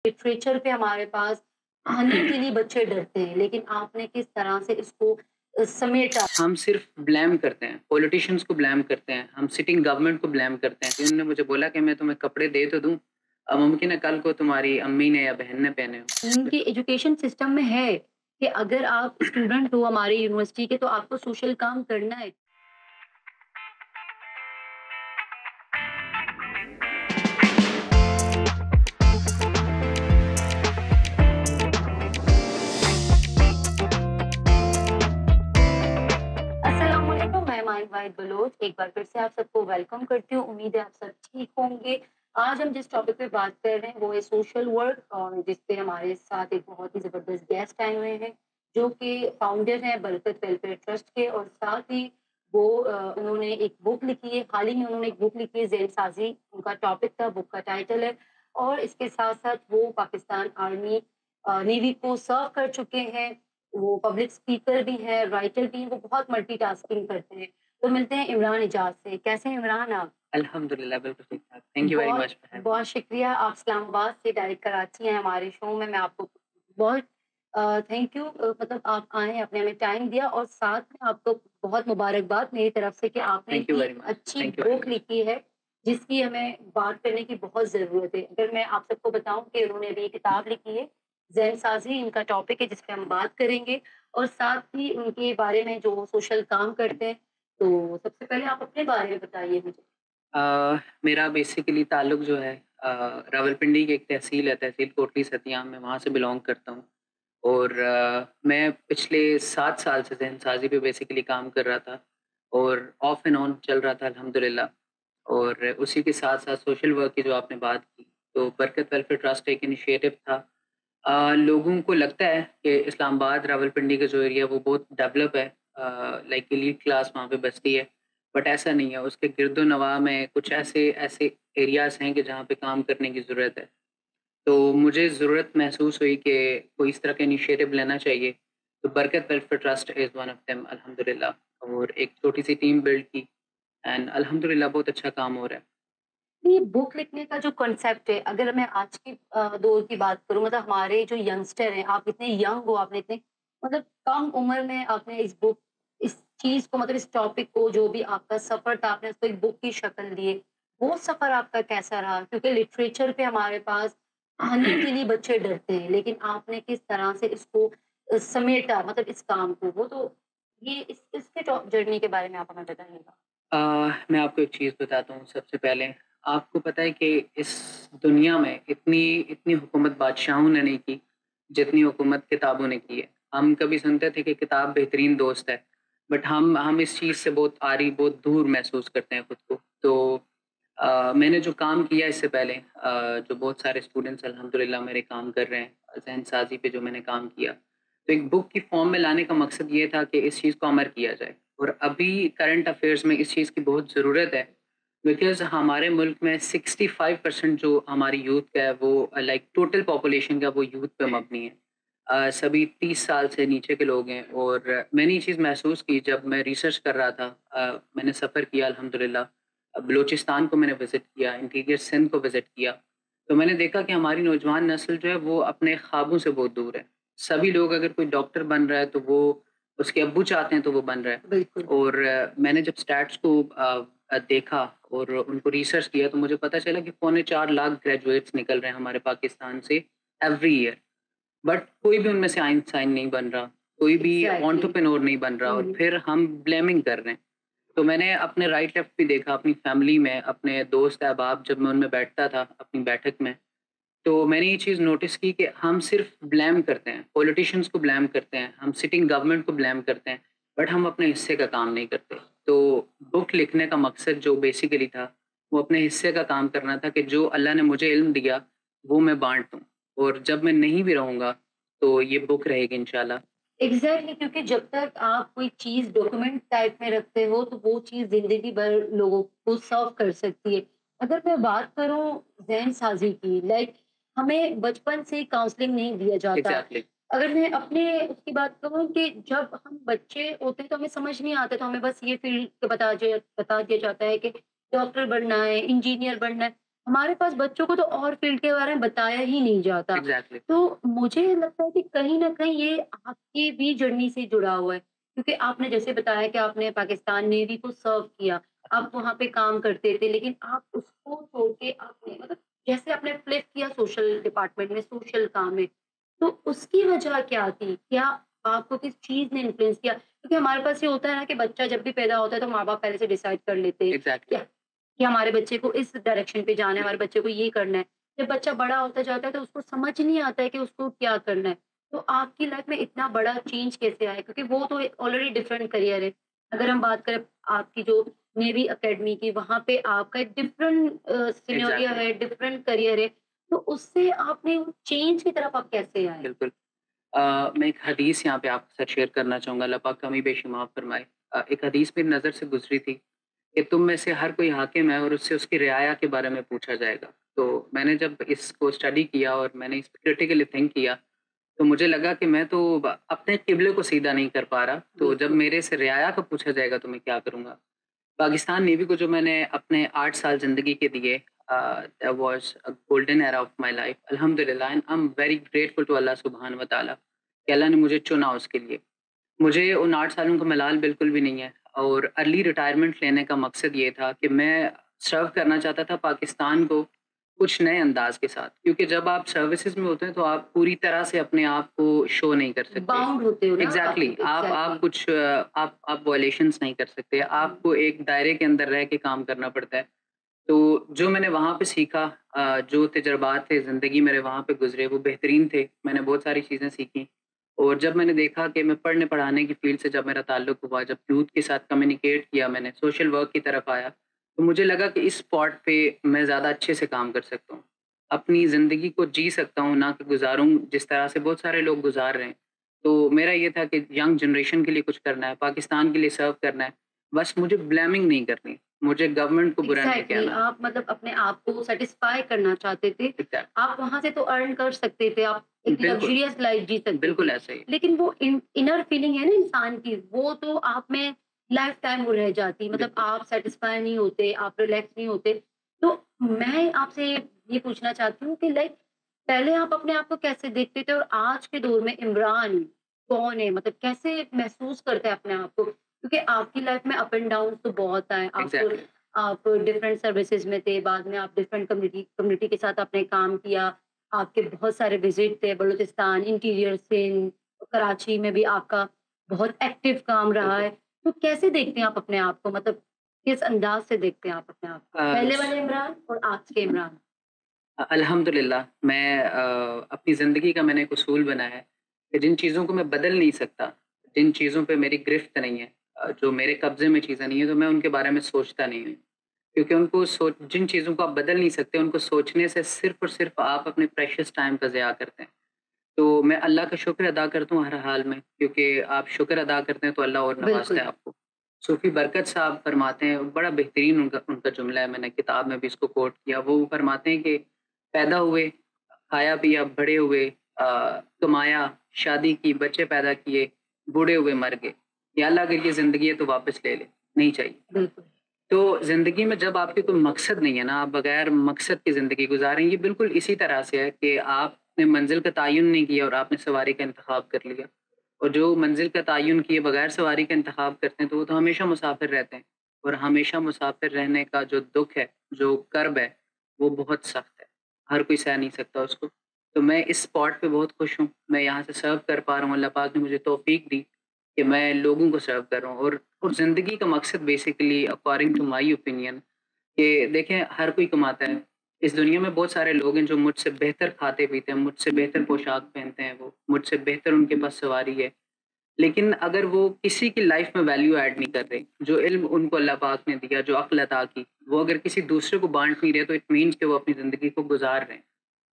Literature پہ ہمارے پاس آنے کے لیے بچے ڈرتے ہیں، لیکن آپ نے کس طرح سے اس کو سمیٹا؟ ہم صرف بلیم کرتے ہیں، پولیٹیشینس کو بلیم کرتے ہیں، ہم سٹنگ گورنمنٹ کو بلیم کرتے ہیں. انہوں نے مجھے بولا کہ میں تمہیں کپڑے دے تو دوں، ممکن ہے کل کو تمہاری امی نے یا بہن نے پہنے ہوں. ان کے ایجوکیشن سسٹم میں ہے کہ اگر آپ اسٹوڈنٹ ہو ہماری یونیورسٹی کے تو آپ کو سوشل کام کرنا ہے. السلام علیکم، میں مائنڈ وائد بلوچ ایک بار پھر سے آپ سب کو ویلکم کرتی ہوں. امید ہے آپ سب ٹھیک ہوں گے. آج ہم جس ٹاپک پہ بات کر رہے ہیں وہ ہے سوشل ورک، اور جس پہ ہمارے ساتھ ایک بہت ہی زبردست گیسٹ آئے ہوئے ہیں جو کہ فاؤنڈر ہیں برکت ویلفیئر ٹرسٹ کے، اور ساتھ ہی وہ انہوں نے ایک بک لکھی ہے. حال ہی میں انہوں نے ایک بک لکھی ہے، ذیل سازی ان کا ٹاپک تھا، بک کا ٹائٹل ہے. اور اس کے ساتھ ساتھ وہ پاکستان آرمی نیوی کو سرو کر چکے ہیں. وہ پبلک اسپیکر بھی ہے، رائٹر بھی ہیں، وہ بہت ملٹی ٹاسکنگ کرتے ہیں. تو ملتے ہیں عمران اعجاز سے. کیسے ہیں عمران آپ؟ الحمد للہ بالکل ٹھیک ٹھاک. تھینک یو ویری بہت مچ. بہت شکریہ. آپ اسلام آباد سے ڈائریکٹ کراچی ہیں ہمارے شو میں آپ کو بہت تھینک یو. مطلب آپ آئے، اپنے ہمیں ٹائم دیا، اور ساتھ میں آپ کو بہت مبارکباد میری طرف سے کہ آپ نے تھینک یو اتنی ویری مچ. اچھی تھینک یو ویری بک مچ. لکھی ہے جس کی ہمیں بات کرنے کی بہت ضرورت ہے. اگر میں آپ سب کو بتاؤں کہ انہوں نے ابھی ایک کتاب لکھی ہے، ذہن سازی ان کا ٹاپک ہے، جس پہ ہم بات کریں گے، اور ساتھ ہی ان کے بارے میں جو سوشل کام کرتے ہیں. تو سب سے پہلے آپ اپنے بارے میں بتائیے مجھے. میرا بیسیکلی تعلق جو ہے راولپنڈی کی ایک تحصیل ہے، تحصیل کوٹلی ستیام، میں وہاں سے بلونگ کرتا ہوں. اور میں پچھلے 7 سال سے ذہن سازی پہ بیسیکلی کام کر رہا تھا، اور آف اینڈ آن چل رہا تھا الحمدللہ. اور اسی کے ساتھ ساتھ سوشل ورک کی جو آپ نے بات کی، تو برکت ویلفیئر ٹرسٹ ایک انیشیٹو تھا. لوگوں کو لگتا ہے کہ اسلام آباد راولپنڈی کا جو ایریا وہ بہت ڈیولپ ہے، لائک ایلیٹ کلاس وہاں پہ بستی ہے، بٹ ایسا نہیں ہے. اس کے گرد و نواح میں کچھ ایسے ایریاز ہیں کہ جہاں پہ کام کرنے کی ضرورت ہے. تو مجھے ضرورت محسوس ہوئی کہ کوئی اس طرح کا انیشیٹو لینا چاہیے، تو برکت welfare trust is one of them الحمدللہ. اور ایک چھوٹی سی ٹیم بلڈ کی، اینڈ الحمدللہ بہت اچھا کام ہو رہا ہے. یہ بک لکھنے کا جو کنسیپٹ ہے، اگر میں آج کی دور کی بات کروں، مطلب ہمارے جو ینگسٹر ہیں، آپ اتنے ینگ ہو، آپ نے اتنے مطلب کم عمر میں آپ نے اس بک، اس چیز کو، مطلب اس ٹاپک کو، جو بھی آپ کا سفر تھا، آپ نے اس کو ایک بک کی شکل دی ہے. وہ سفر آپ کا کیسا رہا؟ کیونکہ لٹریچر پہ ہمارے پاس آنے کے لیے بچے ڈرتے ہیں، لیکن آپ نے کس طرح سے اس کو سمیٹا، مطلب اس کام کو. وہ تو یہ اس کے جرنی کے بارے میں آپ ہمیں بتائیے گا. میں آپ کو ایک چیز بتاتا ہوں. سب سے پہلے آپ کو پتہ ہے کہ اس دنیا میں اتنی حکومت بادشاہوں نے نہیں کی جتنی حکومت کتابوں نے کی ہے. ہم کبھی سنتے تھے کہ کتاب بہترین دوست ہے، بٹ ہم اس چیز سے بہت دور محسوس کرتے ہیں خود کو. تو میں نے جو کام کیا اس سے پہلے، جو بہت سارے اسٹوڈنٹس الحمدللہ میرے کام کر رہے ہیں ذہن سازی پہ، جو میں نے کام کیا، تو ایک بک کی فارم میں لانے کا مقصد یہ تھا کہ اس چیز کو امر کیا جائے. اور ابھی کرنٹ افیئرس میں اس چیز کی بہت ضرورت ہے، بیکاز ہمارے ملک میں 65% جو ہماری یوتھ کا ہے وہ لائک ٹوٹل پاپولیشن کا وہ یوتھ پہ مبنی ہے. سبھی 30 سال سے نیچے کے لوگ ہیں. اور میں نے یہ چیز محسوس کی جب میں ریسرچ کر رہا تھا. میں نے سفر کیا الحمدللہ، بلوچستان کو میں نے وزٹ کیا، انٹیریئر سندھ کو وزٹ کیا. تو میں نے دیکھا کہ ہماری نوجوان نسل جو ہے وہ اپنے خوابوں سے بہت دور ہے. سبھی لوگ، اگر کوئی ڈاکٹر بن رہا ہے تو وہ اس کے ابو چاہتے ہیں تو وہ بن رہا ہے. بالکل. اور میں نے جب اسٹیٹس کو دیکھا اور ان کو ریسرچ کیا، تو مجھے پتہ چلا کہ 4.25 لاکھ گریجویٹس نکل رہے ہیں ہمارے پاکستان سے ایوری ایئر، بٹ کوئی بھی ان میں سے آئنسٹائن نہیں بن رہا، کوئی بھی آنٹرپرینور نہیں بن رہا، اور پھر ہم بلیمنگ کر رہے ہیں. تو میں نے اپنے رائٹ لیفٹ بھی دیکھا، اپنی فیملی میں، اپنے دوست احباب، جب میں ان میں بیٹھتا تھا اپنی بیٹھک میں، تو میں نے یہ چیز نوٹس کی کہ ہم صرف بلیم کرتے ہیں، پولیٹیشینس کو بلیم کرتے ہیں، ہم سٹنگ گورنمنٹ کو بلیم کرتے ہیں، بٹ ہم اپنے حصے کا کام نہیں کرتے. تو بک لکھنے کا مقصد جو بیسیکلی تھا وہ اپنے حصے کا کام کرنا تھا، کہ جو اللہ نے مجھے علم دیا وہ میں بانٹ دوں، اور جب میں نہیں بھی رہوں گا تو یہ بک رہے گی انشاءاللہ. ایگزیکٹلی، کیونکہ جب تک آپ کوئی چیز ڈاکومنٹ ٹائپ میں رکھتے ہو تو وہ چیز زندگی بھر لوگوں کو سرو کر سکتی ہے. اگر میں بات کروں ذہن سازی کی، لائک ہمیں بچپن سے کاؤنسلنگ نہیں دیا جاتا. ایگزیکٹلی. اگر میں اپنے اس کی بات کروں کہ جب ہم بچے ہوتے ہیں تو ہمیں سمجھ نہیں آتا، تو ہمیں بس یہ فیلڈ بتا دیا جاتا ہے کہ ڈاکٹر بننا ہے، انجینئر بننا ہے. ہمارے پاس بچوں کو تو اور فیلڈ کے بارے میں بتایا ہی نہیں جاتا۔ ایگزیکٹلی، تو مجھے لگتا ہے کہ کہیں نہ کہیں یہ آپ کی بھی جرنی سے جڑا ہوا ہے، کیونکہ آپ نے جیسے بتایا کہ آپ نے پاکستان نیوی کو سرو کیا، آپ وہاں پہ کام کرتے تھے، لیکن آپ اس کو چھوڑ کے آپ نے مطلب جیسے آپ نے فلپ کیا سوشل ڈپارٹمنٹ میں، سوشل کام میں، تو اس کی وجہ کیا تھی؟ کیا آپ کو کس چیز نے انفلوئنس کیا؟ کیونکہ ہمارے پاس یہ ہوتا ہے نا کہ بچہ جب بھی پیدا ہوتا ہے تو ماں-باپ پہلے سے ڈیسائڈ کر لیتے ایگزیکٹلی، کیا کہ ہمارے بچے کو اس ڈائریکشن پہ جانا ہے، ہمارے بچے کو یہ کرنا ہے۔ جب بچہ بڑا ہوتا جاتا ہے تو اس کو سمجھ نہیں آتا ہے کہ اس کو کیا کرنا ہے۔ تو آپ کی لائف میں اتنا بڑا چینج کیسے آیا؟ کیونکہ وہ تو آلریڈی ڈفرنٹ کریئر ہے۔ اگر ہم بات کریں آپ کی جو نیوی اکیڈمی کی، وہاں پہ آپ کا ایک ڈفرنٹ سینیریو ایگزیکٹلی، ہے، ڈفرنٹ کریئر ہے۔ تو اس سے آپ نے چینج کی طرف آپ کیسے آئے؟ بالکل۔ میں ایک حدیث یہاں پہ آپ کے ساتھ شیئر کرنا چاہوں گا، اللہ پاک کمی بیشی معاف فرمائے۔ ایک حدیث میری نظر سے گزری تھی کہ تم میں سے ہر کوئی حاکم ہے اور اس سے اس کی رعایا کے بارے میں پوچھا جائے گا۔ تو میں نے جب اس کو اسٹڈی کیا اور میں نے اس پہ کرٹیکلی تھنک کیا، تو مجھے لگا کہ میں تو اپنے قبلے کو سیدھا نہیں کر پا رہا، تو جب بالکل، میرے سے رعایا کا پوچھا جائے گا تو میں کیا کروں گا؟ پاکستان نیوی کو جو میں نے اپنے 8 سال زندگی کے دیے، that was a golden era of my life. الحمدللہ and I'm very grateful to اللہ سبحانہ و تعالیٰ کہ اللہ نے مجھے چنا اس کے لیے۔ مجھے ان 8 سالوں کا ملال بالکل بھی نہیں ہے، اور ارلی ریٹائرمنٹ لینے کا مقصد یہ تھا کہ میں سرو کرنا چاہتا تھا پاکستان کو کچھ نئے انداز کے ساتھ، کیونکہ جب آپ سروسز میں ہوتے ہیں تو آپ پوری طرح سے اپنے آپ کو شو نہیں کر سکتے۔ باؤنڈ ہوتے ہو نا آپ، ایگزیکٹلی، آپ ایگزیکٹلی، کچھ آپ وائلیشنس نہیں کر سکتے، آپ کو ایک دائرے کے اندر رہ کے کام کرنا پڑتا ہے۔ تو جو میں نے وہاں پہ سیکھا، جو تجربات تھے زندگی میرے وہاں پہ گزرے، وہ بہترین تھے۔ میں نے بہت ساری چیزیں سیکھیں، اور جب میں نے دیکھا کہ میں پڑھنے پڑھانے کی فیلڈ سے جب میرا تعلق ہوا، جب یوتھ کے ساتھ کمیونیکیٹ کیا، میں نے سوشل ورک کی طرف آیا، تو مجھے لگا کہ اس اسپاٹ پہ میں زیادہ اچھے سے کام کر سکتا ہوں، اپنی زندگی کو جی سکتا ہوں، نہ کہ گزاروں جس طرح سے بہت سارے لوگ گزار رہے ہیں۔ تو میرا یہ تھا کہ ینگ جنریشن کے لیے کچھ کرنا ہے، پاکستان کے لیے سرو کرنا ہے، بس مجھے بلیمنگ نہیں کرنی، مجھے گورنمنٹ کو برا نہیں ایگزیکٹلی، کہنا ہے۔ آپ مطلب اپنے آپ کو سیٹسفائی کرنا چاہتے تھے۔ Exactly. آپ وہاں سے تو ارن کر سکتے تھے، آپ ایک بالکل، لگژریس لائف جی سکتے تھے، بالکل ایسا ہی۔ لیکن وہ انر فیلنگ ہے نا انسان کی، وہ تو آپ میں لائف ٹائم وہ رہ جاتی، مطلب بالکل، آپ سیٹسفائی نہیں ہوتے، آپ ریلیکس نہیں ہوتے۔ تو میں آپ سے یہ پوچھنا چاہتی ہوں کہ لائک پہلے آپ اپنے آپ کو کیسے دیکھتے تھے اور آج کے دور میں عمران کون ہے؟ مطلب کیسے محسوس کرتے ہیں اپنے آپ کو؟ کیونکہ آپ کی لائف میں اپ اینڈ ڈاؤن تو بہت آئے، ایگزیکٹلی، آپ ڈفرینٹ سروسز میں تھے، بعد میں آپ ڈفرینٹ کمیونٹی کے ساتھ آپ نے کام کیا، آپ کے بہت سارے وزٹ تھے بلوچستان، انٹیریئر سندھ، کراچی میں بھی آپ کا بہت ایکٹیو کام رہا بالکل۔ ہے۔ تو کیسے دیکھتے ہیں آپ اپنے آپ کو؟ مطلب کس انداز سے دیکھتے ہیں آپ اپنے آپ کو؟ پہلے س والے عمران اور آج کے عمران؟ الحمدللہ، میں اپنی زندگی کا میں نے ایک اصول بنایا ہے کہ جن چیزوں کو میں بدل نہیں سکتا، جن چیزوں پہ میری گرفت نہیں ہے، جو میرے قبضے میں چیزیں نہیں ہیں، تو میں ان کے بارے میں سوچتا نہیں ہوں، کیونکہ ان کو جن چیزوں کو آپ بدل نہیں سکتے، ان کو سوچنے سے صرف اور صرف آپ اپنے پریشیس ٹائم کا ضیاع کرتے ہیں۔ تو میں اللہ کا شکر ادا کرتا ہوں ہر حال میں، کیونکہ آپ شکر ادا کرتے ہیں تو اللہ اور نوازتا بالکل، ہے آپ کو۔ صوفی برکت صاحب فرماتے ہیں، بڑا بہترین ان کا جملہ ہے، میں نے کتاب میں بھی اس کو کوٹ کیا، وہ فرماتے ہیں کہ پیدا ہوئے، کھایا پیا، بڑے ہوئے، کمایا، شادی کی، بچے پیدا کیے، بوڑھے ہوئے، مر گئے، یا اللہ اگر یہ زندگی ہے تو واپس لے لے، نہیں چاہیے۔ بالکل، تو زندگی میں جب آپ کے کوئی مقصد نہیں ہے نا، آپ بغیر مقصد کی زندگی گزاریں، یہ بالکل اسی طرح سے ہے کہ آپ نے منزل کا تعین نہیں کیا اور آپ نے سواری کا انتخاب کر لیا، اور جو منزل کا تعین کیے بغیر سواری کا انتخاب کرتے ہیں تو وہ تو ہمیشہ مسافر رہتے ہیں، اور ہمیشہ مسافر رہنے کا جو دکھ ہے، جو کرب ہے، وہ بہت سخت ہے، ہر کوئی سہ نہیں سکتا اس کو۔ تو میں اس اسپاٹ پہ بہت خوش ہوں، میں یہاں سے سرو کر پا رہا ہوں، اللہ پاک نے مجھے توفیق دی کہ میں لوگوں کو سرو کر رہا ہوں، اور زندگی کا مقصد basically according to my opinion کہ دیکھیں ہر کوئی کماتا ہے، اس دنیا میں بہت سارے لوگ ہیں جو مجھ سے بہتر کھاتے پیتے ہیں، مجھ سے بہتر پوشاک پہنتے ہیں، وہ مجھ سے بہتر ان کے پاس سواری ہے، لیکن اگر وہ کسی کی لائف میں ویلیو ایڈ نہیں کر رہے، جو علم ان کو اللہ پاک نے دیا، جو عقل عطا کی، وہ اگر کسی دوسرے کو بانٹ نہیں رہے تو اٹ مینس کہ وہ اپنی زندگی کو گزار رہے ہیں۔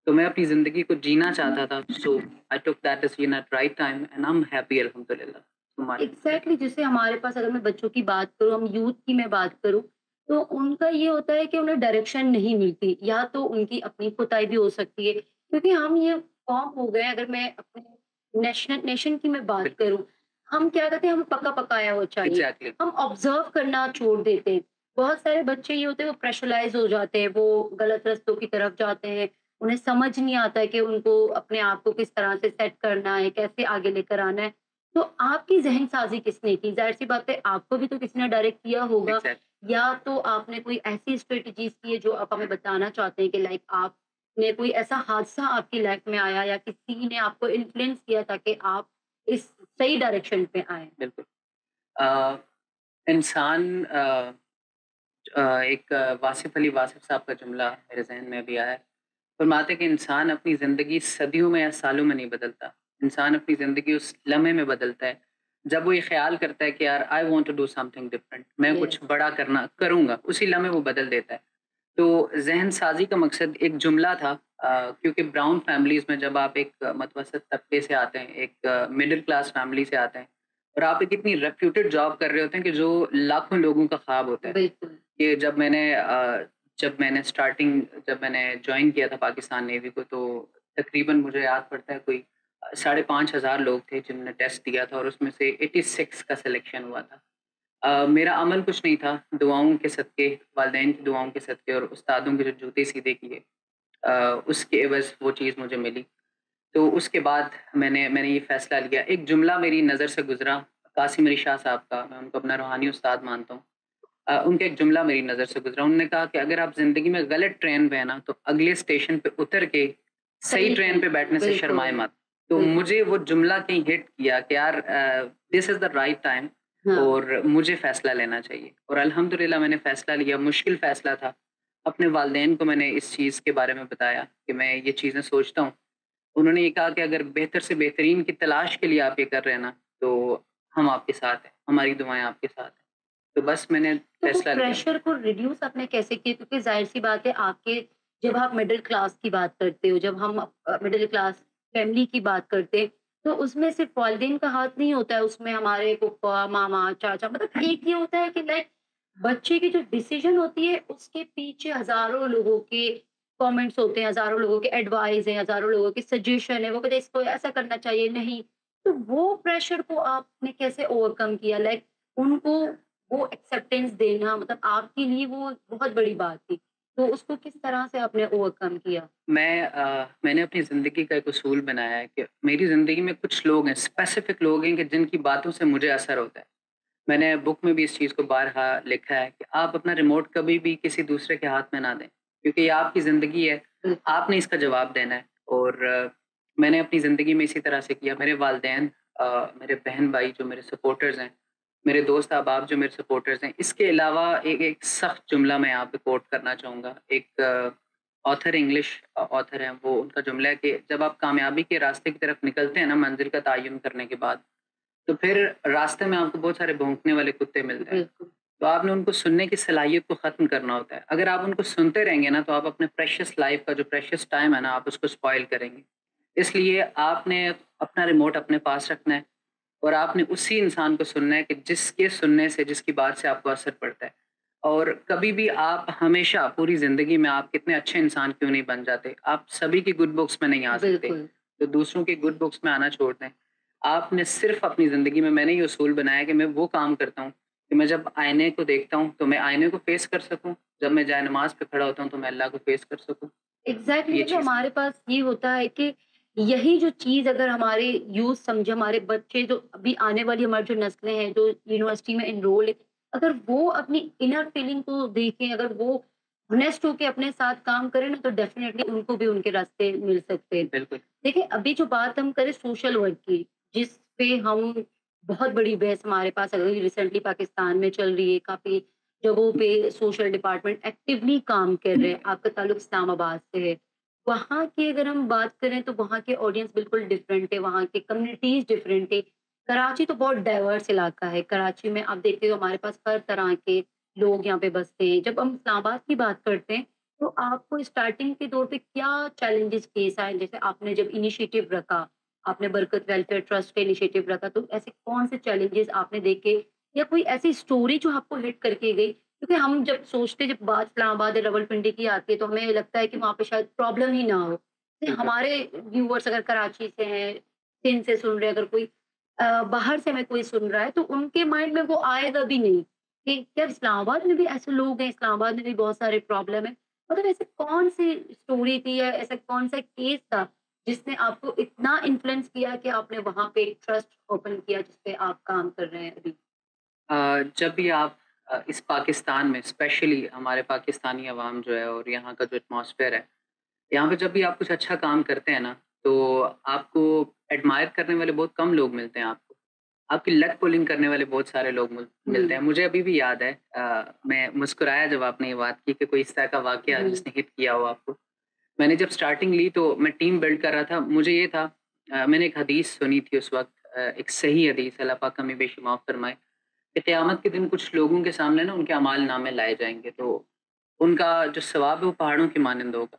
تو میں اپنی زندگی کو جینا چاہتا تھا، so I took that decision at right time and I am happy الحمدللہ۔ تمہاری ایگزیکٹلی، جیسے ہمارے پاس اگر میں بچوں کی بات کروں، ہم یوتھ کی میں بات کروں، تو ان کا یہ ہوتا ہے کہ انہیں ڈائریکشن نہیں ملتی، یا تو ان کی اپنی کوتاہی بھی ہو سکتی ہے، کیونکہ ہم یہ فارم ہو گئے ہیں، اگر میں اپنے نیشن کی میں بات بالکل، کروں، ہم کیا کہتے ہیں، ہم پکا پکایا ہوا چاہیے، ایگزیکٹلی، ہم آبزرو کرنا چھوڑ دیتے ہیں۔ بہت سارے بچے یہ ہوتے ہیں وہ پریشرائز ہو جاتے ہیں، وہ غلط رستوں کی طرف جاتے ہیں، انہیں سمجھ نہیں آتا ہے کہ ان کو اپنے آپ کو کس طرح سے سیٹ کرنا ہے، کیسے آگے لے کر آنا ہے۔ تو آپ کی ذہن سازی کس نے کی؟ ظاہر سی بات ہے آپ کو بھی تو کسی نے ڈائریکٹ کیا ہوگا، ایگزیکٹ یا تو آپ نے کوئی ایسی اسٹریٹجیز کی ہے جو آپ ہمیں بتانا چاہتے ہیں کہ لائک آپ نے کوئی ایسا حادثہ آپ کی لائف میں آیا یا کسی نے آپ کو انفلوئنس کیا تاکہ آپ اس صحیح ڈائریکشن پہ آئیں؟ بالکل آ، انسان ایک واصف علی واصف صاحب کا جملہ میرے ذہن میں ابھی آیا ہے، فرماتے ہیں کہ انسان اپنی زندگی صدیوں میں یا سالوں میں نہیں بدلتا، انسان اپنی زندگی اس لمحے میں بدلتا ہے جب وہ یہ خیال کرتا ہے کہ یار I want to do something different, میں یس، کچھ بڑا کروں گا، اسی لمحے وہ بدل دیتا ہے۔ تو ذہن سازی کا مقصد ایک جملہ تھا، کیونکہ براؤن فیملیز میں جب آپ ایک متوسط طبقے سے آتے ہیں، ایک مڈل کلاس فیملی سے آتے ہیں اور آپ ایک اتنی ریپیوٹیڈ جاب کر رہے ہوتے ہیں کہ جو لاکھوں لوگوں کا خواب ہوتا ہے بالکل، کہ جب میں نے جوائن کیا تھا پاکستان نیوی کو، تو تقریباً مجھے یاد پڑتا ہے کوئی 5,500 لوگ تھے جنہوں نے ٹیسٹ دیا تھا اور اس میں سے 86 کا سلیکشن ہوا تھا۔ میرا عمل کچھ نہیں تھا، دعاؤں کے صدقے، والدین کی دعاؤں کے صدقے اور استادوں کے جو جوتے سیدھے کیے، اس کے عوض وہ چیز مجھے ملی۔ تو اس کے بعد میں نے یہ فیصلہ لیا، ایک جملہ میری نظر سے گزرا قاسم علی شاہ صاحب کا، میں ان کو اپنا روحانی استاد مانتا ہوں۔ ان کا ایک جملہ میری نظر سے گزرا، انہوں نے کہا کہ اگر آپ زندگی میں غلط ٹرین پہ ہیں نا تو اگلے اسٹیشن پہ اتر کے صحیح صحیح ٹرین پہ ٹائم بیٹھنے سے بالکل، شرمائے مت۔ تو بالکل، مجھے وہ جملہ کہیں ہٹ کیا کہ یار دس از دا رائٹ ٹائم ہاں، اور مجھے فیصلہ لینا چاہیے، اور الحمدللہ میں نے فیصلہ لیا، مشکل فیصلہ تھا۔ اپنے والدین کو میں نے اس چیز کے بارے میں بتایا کہ میں یہ چیزیں سوچتا ہوں، انہوں نے یہ کہا کہ اگر بہتر سے بہترین کی تلاش کے لیے آپ یہ کر رہے ہیں نا تو ہم آپ کے ساتھ ہیں، ہماری دعائیں آپ کے ساتھ ہیں۔ تو بس میں نے تو وہ فیصلہ لیا۔ پریشر کو ریڈیوس آپ نے کیسے کیا؟ کیونکہ ظاہر-سی بات ہے آپ کے جب آپ مڈل کلاس کی بات کرتے ہو، جب ہم مڈل کلاس فیملی کی بات کرتے ہیں، تو اس میں صرف والدین کا ہاتھ نہیں ہوتا ہے، اس میں ہمارے پھپھا، ماما، چاچا مطلب ایک یہ ہوتا ہے کہ لائک بچے کی جو ڈیسیزن ہوتی ہے، اس کے پیچھے ہزاروں لوگوں کے کمنٹس ہوتے ہیں، ہزاروں لوگوں کے ایڈوائس ہیں، ہزاروں لوگوں کے سجیشن ہے، وہ کہتے ہیں اس کو ایسا کرنا چاہیے، نہیں۔ تو وہ پریشر کو آپ نے کیسے اوورکم کیا؟ لائک ان کو وہ ایکسیپٹینس دینا مطلب آپ کے لیے وہ بہت بڑی بات تھی۔ تو اس کو کس طرح سے آپ نے اوورکم کیا؟ میں نے اپنی زندگی کا ایک اصول بنایا ہے کہ میری زندگی میں کچھ لوگ ہیں، اسپیسیفک لوگ ہیں کہ جن کی باتوں سے مجھے اثر ہوتا ہے۔ میں نے بک میں بھی اس چیز کو بارہا لکھا ہے کہ آپ اپنا ریموٹ کبھی بھی کسی دوسرے کے ہاتھ میں نہ دیں، کیونکہ یہ آپ کی زندگی ہے، بالکل، آپ نے اس کا جواب دینا ہے۔ اور میں نے اپنی زندگی میں اسی طرح سے کیا۔ میرے والدین، میرے بہن بھائی جو میرے سپورٹرز ہیں، میرے دوست احباب جو میرے سپورٹرز ہیں، اس کے علاوہ ایک سخت جملہ میں یہاں پہ کوٹ کرنا چاہوں گا۔ ایک آتھر، انگلش آتھر ہیں، وہ ان کا جملہ ہے کہ جب آپ کامیابی کے راستے کی طرف نکلتے ہیں نا منزل کا تعین کرنے کے بعد، تو پھر راستے میں آپ کو بہت سارے بھونکنے والے کتے ملتے ہیں۔ بالکل، تو آپ نے ان کو سننے کی صلاحیت کو ختم کرنا ہوتا ہے۔ اگر آپ ان کو سنتے رہیں گے نا تو آپ اپنے پریشیس لائف کا جو پریشیس ٹائم ہے نا آپ اس کو اسپائل کریں گے۔ اس لیے آپ نے اپنا ریموٹ اپنے پاس رکھنا ہے اور آپ نے اسی انسان کو سننا ہے کہ جس کے سننے سے، جس کی بات سے آپ کو اثر پڑتا ہے۔ اور کبھی بھی آپ ہمیشہ پوری زندگی میں آپ کتنے اچھے انسان کیوں نہیں بن جاتے، آپ سبھی کی گڈ بکس میں نہیں آ سکتے، بالکل، تو دوسروں کی گڈ بکس میں آنا چھوڑ دیں۔ آپ نے صرف اپنی زندگی میں نے یہ اصول بنایا کہ میں وہ کام کرتا ہوں کہ میں جب آئینے کو دیکھتا ہوں تو میں آئینے کو فیس کر سکوں، جب میں جائے نماز پہ کھڑا ہوتا ہوں تو میں اللہ کو فیس کر سکوں۔ ایگزیکٹلی یہ مطلب چیز ہمارے پاس یہ ہوتا ہے کہ یہی جو چیز اگر ہمارے یوز سمجھے ہمارے بچے جو ابھی آنے والی ہماری جو نسلیں ہیں جو یونیورسٹی میں انرول ہے، اگر وہ اپنی انر فیلنگ کو دیکھیں، اگر وہ honest ہو کے اپنے ساتھ کام کریں نا تو ڈیفینیٹلی ان کو بھی ان کے راستے مل سکتے ہیں۔ بالکل دیکھیں ابھی جو بات ہم کریں سوشل ورک کی، جس پہ ہم بہت بڑی بحث ہمارے پاس اگر ریسنٹلی پاکستان میں چل رہی ہے، کافی جگہوں پہ سوشل ڈپارٹمنٹ ایکٹیولی کام کر رہے ہیں، آپ کا تعلق اسلام آباد سے ہے، وہاں کی اگر ہم بات کریں تو وہاں کے آڈینس بالکل ڈفرینٹ ہے، وہاں کی کمیونٹیز ڈفرینٹ ہے۔ کراچی تو بہت ڈائیورس علاقہ ہے، کراچی میں آپ دیکھتے ہو ہمارے پاس ہر طرح کے لوگ یہاں پہ بستے ہیں۔ جب ہم اسلام آباد کی بات کرتے ہیں تو آپ کو اسٹارٹنگ کے دور پہ کیا چیلنجز فیس آئے؟ جیسے آپ نے جب انیشیٹو رکھا، آپ نے برکت ویلفیئر ٹرسٹ کا انیشیٹو رکھا، تو ایسے کون سے چیلنجز آپ نے دیکھے یا کوئی ایسی اسٹوری جو آپ کو ہٹ کر کے گئی؟ کیونکہ ہم جب سوچتے جب بات اسلام آباد یا راولپنڈی کی آتی ہے تو ہمیں لگتا ہے کہ وہاں پہ شاید پرابلم ہی نہ ہو۔ بالکل ہمارے ویورس اگر کراچی سے ہیں، سندھ سے سن رہے ہیں، اگر کوئی باہر سے ہمیں کوئی سن رہا ہے تو ان کے مائنڈ میں وہ آئے گا بھی نہیں کہ کیا اسلام آباد میں بھی ایسے لوگ ہیں؟ اسلام آباد میں بھی بہت سارے پرابلم ہیں، مطلب ایسے کون سی اسٹوری تھی یا ایسا کون سا کیس تھا جس نے آپ کو اتنا انفلوئنس کیا کہ آپ نے وہاں پہ ایک ٹرسٹ اوپن کیا جس پہ آپ کام کر رہے ہیں ابھی؟ جب بھی آپ اس پاکستان میں اسپیشلی ہمارے پاکستانی عوام جو ہے اور یہاں کا جو ایٹماسفیئر ہے، یہاں پہ جب بھی آپ کچھ اچھا کام کرتے ہیں نا، تو آپ کو ایڈمائر کرنے والے بہت کم لوگ ملتے ہیں آپ کو۔ آپ کی لت پولنگ کرنے والے بہت سارے لوگ ملتے ہوں، ہیں۔ مجھے ابھی بھی یاد ہے، میں مسکرایا جب آپ نے یہ بات کی کہ کوئی اس طرح کا واقعہ ہوں، جس نے ہٹ کیا ہو آپ کو۔ میں نے جب اسٹارٹنگ لی تو میں ٹیم بلڈ کر رہا تھا، مجھے یہ تھا، میں نے ایک حدیث سنی تھی اس وقت، ایک صحیح حدیث، اللہ پاک ہمیں بیشی معاف فرمائے، کہ قیامت کے دن کچھ لوگوں کے سامنے نا ان کے اعمال نامے لائے جائیں گے، تو ان کا جو ثواب ہے وہ پہاڑوں کی مانند ہوگا۔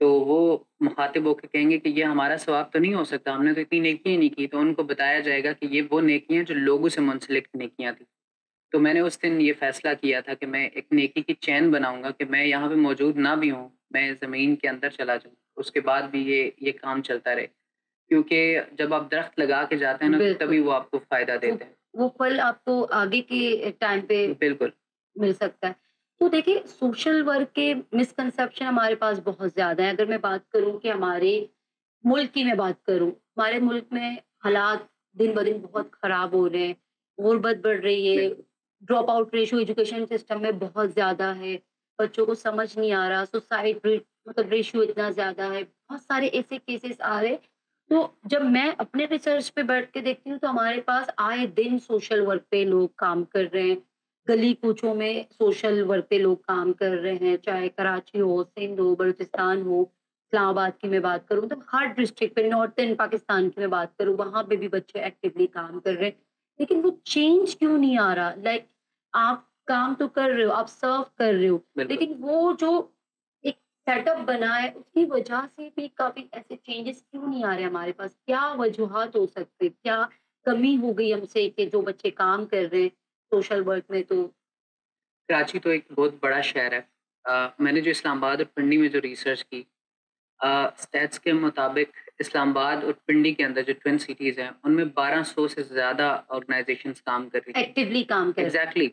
تو وہ مخاطب ہو کے کہیں گے کہ یہ ہمارا ثواب تو نہیں ہو سکتا، ہم نے تو اتنی نیکیاں ہی نہیں کی، تو ان کو بتایا جائے گا کہ یہ وہ نیکیاں جو لوگوں سے منسلک نیکیاں تھیں۔ تو میں نے اس دن یہ فیصلہ کیا تھا کہ میں ایک نیکی کی چین بناؤں گا کہ میں یہاں پہ موجود نہ بھی ہوں، میں زمین کے اندر چلا جاؤں، اس کے بعد بھی یہ کام چلتا رہے، کیونکہ جب آپ درخت لگا کے جاتے ہیں نا تو بالکل، تبھی وہ آپ کو فائدہ وہ دیتے ہیں۔ وہ پھل آپ کو آگے کے ٹائم پہ بالکل، مل سکتا ہے۔ تو دیکھیے سوشل ورک کے مسکنسیپشن ہمارے پاس بہت زیادہ ہیں۔ اگر میں بات کروں کہ ہمارے ملک کی میں بات کروں، ہمارے ملک میں حالات دن بدن بہت خراب ہو رہے ہیں، غربت بڑھ رہی ہے، بالکل، drop out ratio education system میں بہت زیادہ ہے، بچوں کو سمجھ نہیں آ رہا، سوسائڈ ریٹ مطلب ریشو اتنا زیادہ ہے، بہت سارے ایسے کیسز آ رہے ہیں۔ تو جب میں اپنے ریسرچ پہ بیٹھ کے دیکھتی ہوں تو ہمارے پاس آئے دن سوشل ورک پہ لوگ کام کر رہے ہیں، گلی کوچوں میں سوشل ورک پہ لوگ کام کر رہے ہیں، چاہے کراچی ہو، سندھ ہو، بلوچستان ہو، اسلام آباد کی میں بات کروں تو ہر ڈسٹرکٹ پہ، نارتھرن پاکستان کی میں بات کروں وہاں پہ بھی بچے ایکٹیولی کام کر رہے ہیں، لیکن وہ چینج کیوں نہیں آ رہا؟ لائک آپ کام تو کر رہے ہو، آپ سرو کر رہے ہو، بالکل۔ لیکن وہ جو ایک سیٹ اپ بنا ہے اس کی وجہ سے بھی کافی ایسے چینجز کیوں نہیں آ رہے ہمارے پاس؟ کیا وجوہات ہو سکتے؟ کیا کمی ہو گئی ہم سے کہ جو بچے کام کر رہے ہیں سوشل ورک میں؟ تو کراچی تو ایک بہت بڑا شہر ہے۔ میں نے جو اسلام آباد اور پنڈی میں جو ریسرچ کی، اسٹیٹس کے مطابق اسلام آباد اور پنڈی کے اندر جو ٹوین سٹیز ہیں ان میں 1200 سے زیادہ آرگنائزیشنز کام کر رہی ہیں۔ ایکٹیولی کام کر رہے ایگزیکٹلی،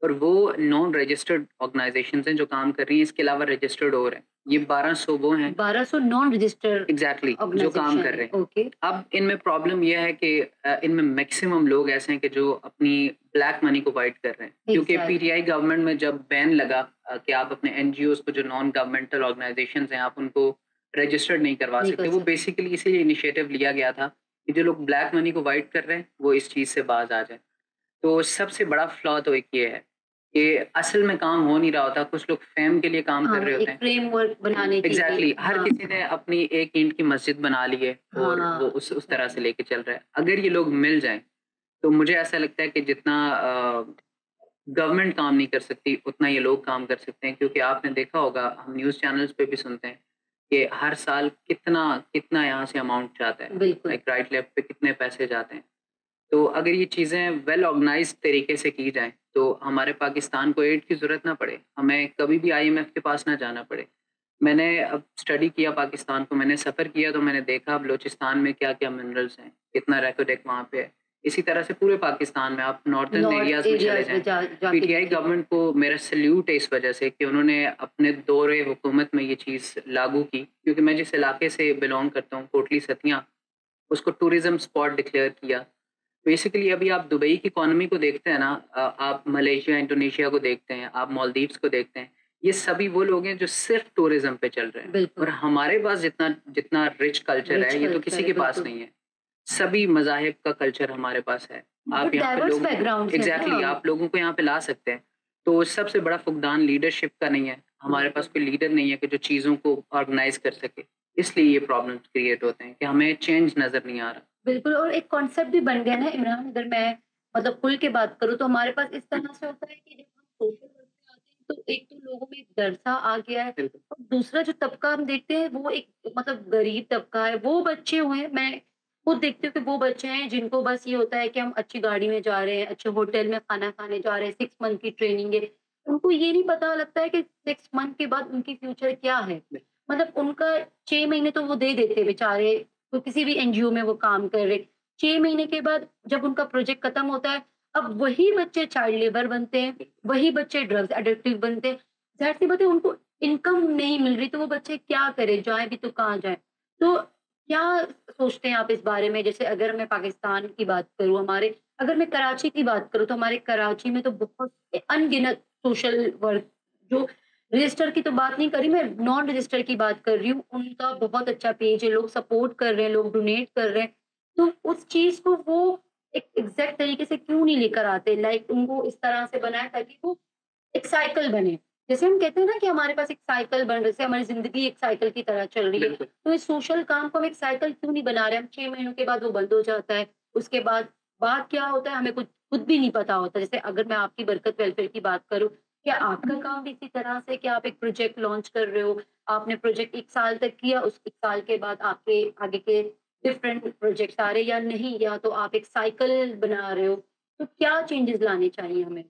اور وہ نان رجسٹرڈ آرگنائزیشنز ہیں جو کام کر رہی ہیں، اس کے علاوہ رجسٹرڈ اور ہیں۔ یہ 1200 وہ ہیں، ہیں، 1200 نان رجسٹر ایگزیکٹلی، جو کام آرگنائزیشن کر ہے، رہے ہیں۔ اوکے، اب ان میں پرابلم یہ ہے کہ ان میں میکسیمم لوگ ایسے ہیں کہ جو اپنی بلیک منی کو وائٹ کر رہے ہیں، کیونکہ پی ٹی ایگزیکٹلی، آئی گورنمنٹ میں جب بین لگا کہ آپ اپنے این جی اوز کو، جو نان گورنمنٹل آرگنائزیشنز ہیں، آپ ان کو رجسٹرڈ نہیں کروا نہیں کر سکتے۔ وہ سکتے، بیسیکلی اسی لیے انیشیٹو لیا گیا تھا کہ جو لوگ بلیک منی کو وائٹ کر رہے ہیں وہ اس چیز سے باز آ جائیں۔ تو سب سے بڑا فلا تو ایک یہ ہے کہ اصل میں کام ہو نہیں رہا ہوتا، کچھ لوگ فیم کے لیے کام کر ہاں، رہے ہوتے ایک ہیں۔ فریم ورک بنانے کے لیے، ایگزیکٹلی، ہر ہاں، کسی نے اپنی ایک اینٹ کی مسجد بنا لی ہے اور ہاں، وہ اس طرح سے لے کے چل رہا ہے۔ اگر یہ لوگ مل جائیں تو مجھے ایسا لگتا ہے کہ جتنا گورنمنٹ کام نہیں کر سکتی اتنا یہ لوگ کام کر سکتے ہیں، کیونکہ آپ نے دیکھا ہوگا، ہم نیوز چینلز پہ بھی سنتے ہیں کہ ہر سال کتنا کتنا یہاں سے اماؤنٹ جاتا ہے، بالکل، لائک رائٹ لیفٹ پہ کتنے پیسے جاتے ہیں۔ تو اگر یہ چیزیں ویل آرگنائزڈ طریقے سے کی جائیں تو ہمارے پاکستان کو ایڈ کی ضرورت نہ پڑے، ہمیں کبھی بھی آئی ایم ایف کے پاس نہ جانا پڑے۔ میں نے اب اسٹڈی کیا پاکستان کو، میں نے سفر کیا تو میں نے دیکھا بلوچستان میں کیا کیا منرلس ہیں، کتنا ریکوڈیک وہاں پہ ہے۔ اسی طرح سے پورے پاکستان میں آپ نارتھرن نارتھ ایریاز میں چلے ایریاز میں جائیں، جا پی کے ٹی آئی دیکھیں، گورنمنٹ کو میرا سلیوٹ ہے اس وجہ سے کہ انہوں نے اپنے دور حکومت میں یہ چیز لاگو کی، کیونکہ میں جس علاقے سے بلونگ کرتا ہوں، کوٹلی ستیاں، اس کو ٹوریزم اسپاٹ ڈکلیئر کیا۔ بیسیکلی ابھی آپ دبئی کی اکانومی کو دیکھتے ہیں نا، آپ ملیشیا، انڈونیشیا کو دیکھتے ہیں، آپ مالدیوز کو دیکھتے ہیں، یہ سبھی وہ لوگ ہیں جو صرف ٹورزم پہ چل رہے ہیں۔ اور بالکل، ہمارے پاس جتنا جتنا رچ کلچر رچ ہے یہ تو کلچر کسی ہے، کے پاس بالکل، نہیں ہے۔ سبھی مذاہب کا کلچر ہمارے پاس ہے۔ آپ بٹ یہاں پہ ڈائیورس لوگوں بیک کو گراؤنڈ ہے نا، ایگزیکٹلی آپ لوگوں کو یہاں پہ لا سکتے ہیں۔ تو سب سے بڑا فقدان لیڈرشپ کا نہیں ہے، ہمارے بالکل، پاس کوئی لیڈر نہیں ہے کہ جو چیزوں کو آرگنائز کر سکے، اس لیے یہ پرابلمس کریٹ ہوتے ہیں کہ ہمیں چینج نظر نہیں آ رہا۔ بالکل، اور ایک کانسیپٹ بھی بن گیا نا عمران، اگر میں مطلب کھل کے بات کروں تو ہمارے پاس اس طرح سے ہوتا ہے کہ جب ہم سوشل ورک پہ آتے ہیں تو ایک تو لوگوں میں ایک ڈر سا آ گیا ہے، بالکل، اور دوسرا جو طبقہ ہم دیکھتے ہیں وہ ایک مطلب غریب طبقہ ہے، وہ بچے ہوئے ہیں، میں خود دیکھتی ہوں کہ وہ بچے ہیں جن کو بس یہ ہوتا ہے کہ ہم اچھی گاڑی میں جا رہے ہیں، اچھے ہوٹل میں کھانا کھانے جا رہے ہیں، 6 منتھ کی ٹریننگ ہے، ان کو یہ نہیں پتا لگتا ہے کہ 6 منتھ کے بعد ان کی فیوچر کیا ہے، بالکل، مطلب ان کا 6 مہینے تو وہ دے دیتے بےچارے، تو کسی بھی این جی او میں وہ کام کر رہے، 6 مہینے کے بعد جب ان کا پروجیکٹ ختم ہوتا ہے اب وہی بچے چائلڈ لیبر بنتے ہیں، وہی بچے ڈرگز ایڈکٹو بنتے ہیں، ظاہر سی بات ہے ان کو انکم نہیں مل رہی تو وہ بچے کیا کریں، جائیں بھی تو کہاں جائیں؟ تو کیا سوچتے ہیں آپ اس بارے میں؟ جیسے اگر میں پاکستان کی بات کروں، اگر میں کراچی کی بات کروں تو ہمارے کراچی میں تو بہت ان گنت سوشل ورک جو رجسٹر کی تو بات نہیں کر رہی میں، نان رجسٹر کی بات کر رہی ہوں، ان کا بہت اچھا پیج ہے، لوگ سپورٹ کر رہے ہیں، لوگ ڈونیٹ کر رہے ہیں، تو اس چیز کو وہ ایک ایگزیکٹ طریقے سے کیوں نہیں لے کر آتے؟ لائک ان کو اس طرح سے بنائے تاکہ وہ ایک سائیکل بنے، جیسے ہم کہتے ہیں نا کہ ہمارے پاس ایک سائیکل بن رہے سے ہماری زندگی ایک سائیکل کی طرح چل رہی ہے، بالکل تو اس سوشل کام کو ہم ایک سائیکل کیوں نہیں بنا رہے؟ ہم 6 مہینوں کے بعد وہ بند ہو جاتا ہے، اس کے بعد بات کیا ہوتا ہے ہمیں کچھ خود بھی نہیں پتا ہوتا، جیسے اگر میں آپ کی برکت ویلفیئر کی بات کروں، کیا آپ کا کام بھی اسی طرح سے کہ آپ ایک پروجیکٹ لانچ کر رہے ہو، آپ نے پروجیکٹ 1 سال تک کیا، اس 1 سال کے بعد آپ کے آگے کے ڈفرینٹ پروجیکٹس آ رہے یا نہیں، یا تو آپ ایک سائیکل بنا رہے ہو، تو کیا چینجز لانے چاہیے ہمیں؟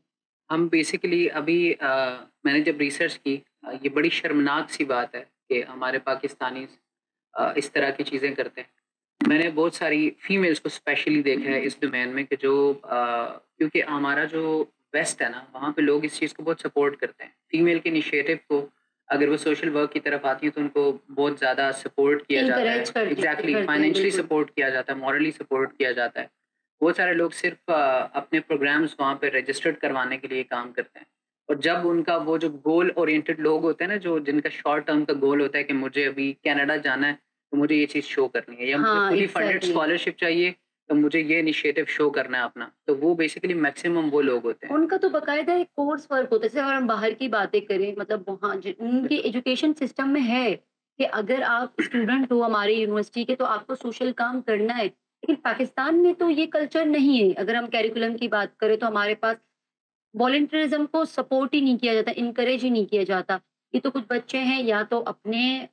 ہم بیسیکلی ابھی میں نے جب ریسرچ کی یہ بڑی شرمناک سی بات ہے کہ ہمارے پاکستانی اس طرح کی چیزیں کرتے ہیں. میں نے بہت ساری فیمیلز کو اسپیشلی دیکھا ہے اس ڈومین میں کہ جو کیونکہ ہمارا جو ویسٹ ہے نا وہاں پہ لوگ اس چیز کو بہت سپورٹ کرتے ہیں فیمیل کے انیشیٹو کو. اگر وہ سوشل ورک کی طرف آتی ہیں تو ان کو بہت زیادہ سپورٹ کیا جاتا ہے. انکریج ایگزیکٹلی کرتے ہیں فائنینشلی بالکل. سپورٹ کیا جاتا ہے, مورلی سپورٹ کیا جاتا ہے. بہت سارے لوگ صرف اپنے پروگرامز وہاں پہ رجسٹرڈ کروانے کے لیے کام کرتے ہیں. اور جب ان کا وہ جو گول اورینٹڈ لوگ ہوتے ہیں نا جو جن کا شارٹ ٹرم کا گول ہوتا ہے کہ مجھے ابھی کینیڈا جانا ہے تو مجھے یہ چیز شو کرنی ہے, یا مجھے ہاں فلی فنڈیڈ ایگزیکٹلی. اسکالرشپ چاہیے تو مجھے یہ انیشیٹو شو کرنا ہے اپنا, تو وہ بیسیکلی میکسیمم وہ لوگ ہوتے ہیں. ان کا تو باقاعدہ ایک کورس ورک ہوتا ہے, جیسے اگر ہم باہر کی باتیں کریں مطلب وہاں ان کی ایجوکیشن سسٹم میں ہے کہ اگر آپ اسٹوڈنٹ ہو ہماری یونیورسٹی کے تو آپ کو سوشل کام کرنا ہے, لیکن پاکستان میں تو یہ کلچر نہیں ہے. اگر ہم کیریکولم کی بات کریں تو ہمارے پاس والنٹرزم کو سپورٹ ہی نہیں کیا جاتا, انکریج ہی نہیں کیا جاتا. یہ تو کچھ بچے ہیں یا تو اپنے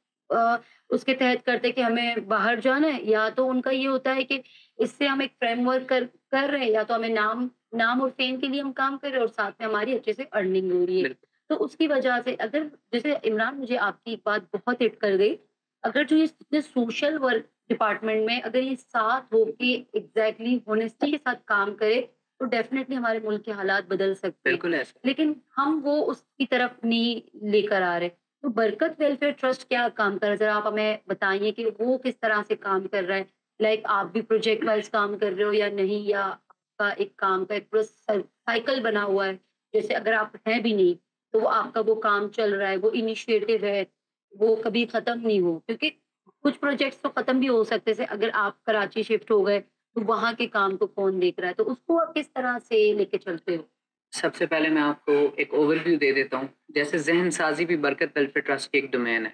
اس کے تحت کرتے کہ ہمیں باہر جانا ہے, یا تو ان کا یہ ہوتا ہے کہ اس سے ہم ایک فریم ورک کر رہے ہیں, یا تو ہمیں نام اور فیم کے لیے ہم کام کر رہے ہیں اور ساتھ میں ہماری اچھے سے ارننگ ہو رہی ہے. بالکل تو اس کی وجہ سے اگر جیسے عمران مجھے آپ کی ایک بات بہت ہٹ کر گئی, اگر جو یہ سوشل ورک ڈپارٹمنٹ میں اگر یہ ساتھ ہو کے ایگزیکٹلی ہونیسٹی کے ساتھ کام کرے تو ڈیفینیٹلی ہمارے ملک کے حالات بدل سکتے ہیں, بالکل ایسا. لیکن ہم وہ اس کی طرف نہیں لے کر آ رہے. تو برکت ویلفیئر ٹرسٹ کیا کام کر رہا ہے, ذرا آپ ہمیں بتائیے کہ وہ کس طرح سے کام کر رہا ہے؟ لائک آپ بھی پروجیکٹ وائز کام کر رہے ہو یا نہیں, یا آپ کا ایک کام کا ایک پورا سائیکل بنا ہوا ہے, جیسے اگر آپ ہیں بھی نہیں تو وہ آپ کا وہ کام چل رہا ہے, وہ انیشیٹو ہے, وہ کبھی ختم نہیں ہو, کیونکہ کچھ پروجیکٹس تو ختم بھی ہو سکتے ہیں. اگر آپ کراچی شفٹ ہو گئے تو وہاں کے کام کو کون دیکھ رہا ہے, تو اس کو آپ کس طرح سے لے کے چلتے ہو؟ سب سے پہلے میں آپ کو ایک اوور ویو دے دیتا ہوں. جیسے ذہن سازی بھی برکت ویلفیئر ٹرسٹ کی ایک ڈومین ہے.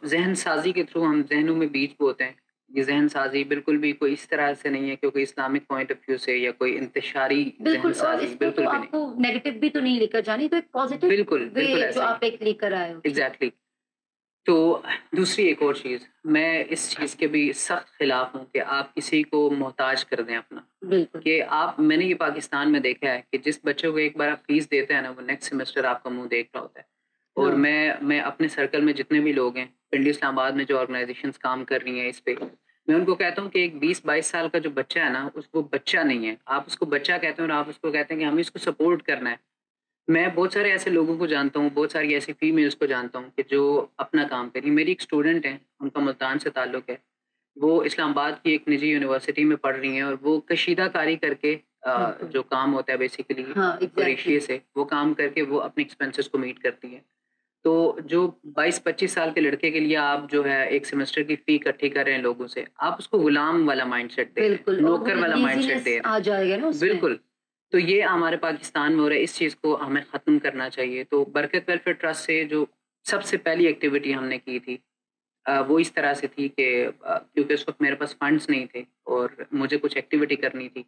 ذہن سازی کے تھرو ہم ذہنوں میں بیج بوتے ہیں. یہ ذہن سازی بالکل بھی کوئی اس طرح سے نہیں ہے کہ کوئی اسلامک پوائنٹ آف ویو سے یا کوئی انتشاری ذہن بالکل, اور سازی, اس میں بالکل تو بھی آپ نہیں. کو نیگیٹو بھی تو نہیں لے کر جانی, تو ایک پازیٹیو بالکل وے بالکل جو ایسا ہی آپ ایک لے کر آئے ہو. ایگزیکٹلی. تو دوسری ایک اور چیز, میں اس چیز کے بھی سخت خلاف ہوں کہ آپ کسی کو محتاج کر دیں اپنا. بالکل. کہ آپ, میں نے یہ پاکستان میں دیکھا ہے کہ جس بچے کو ایک بار آپ فیس دیتے ہیں نا وہ نیکسٹ سیمسٹر آپ کا منہ دیکھ رہا ہوتا ہے. اور ہاں میں اپنے سرکل میں جتنے بھی لوگ ہیں پنڈی اسلام آباد میں جو آرگنائزیشنز کام کر رہی ہیں اس پہ, میں ان کو کہتا ہوں کہ ایک 20-22 سال کا جو بچہ ہے نا اس کو بچہ نہیں ہے, آپ اس کو بچہ کہتے ہیں اور آپ اس کو کہتے ہیں کہ ہمیں اس کو سپورٹ کرنا ہے. میں بہت سارے ایسے لوگوں کو جانتا ہوں, بہت ساری ایسی فیمیلز کو جانتا ہوں کہ جو اپنا کام کری. میری ایک اسٹوڈنٹ ہیں, ان کا ملتان سے تعلق ہے, وہ اسلام آباد کی ایک نجی یونیورسٹی میں پڑھ رہی ہیں اور وہ کشیدہ کاری کر کے بالکل. جو کام ہوتا ہے بیسیکلی ہاں ایگزیکٹلی. کریشیے سے وہ کام کر کے وہ اپنے ایکسپینسز کو میٹ کرتی ہیں. تو جو 22-25 سال کے لڑکے کے لیے آپ جو ہے ایک سیمسٹر کی فی اکٹھی کر رہے ہیں لوگوں سے, آپ اس کو غلام والا مائنڈ سیٹ دے رہے ہیں, بالکل, اور وہ نوکر والا مائنڈ سیٹ لیزینس دے رہے آ جائے گا نا ہیں. اس میں. بالکل. تو یہ ہمارے پاکستان میں ہو رہا ہے, اس چیز کو ہمیں ختم کرنا چاہیے. تو برکت ویلفیئر ٹرسٹ سے جو سب سے پہلی ایکٹیویٹی ہم نے کی تھی وہ اس طرح سے تھی کہ کیونکہ اس وقت میرے پاس فنڈز نہیں تھے اور مجھے کچھ ایکٹیویٹی کرنی تھی,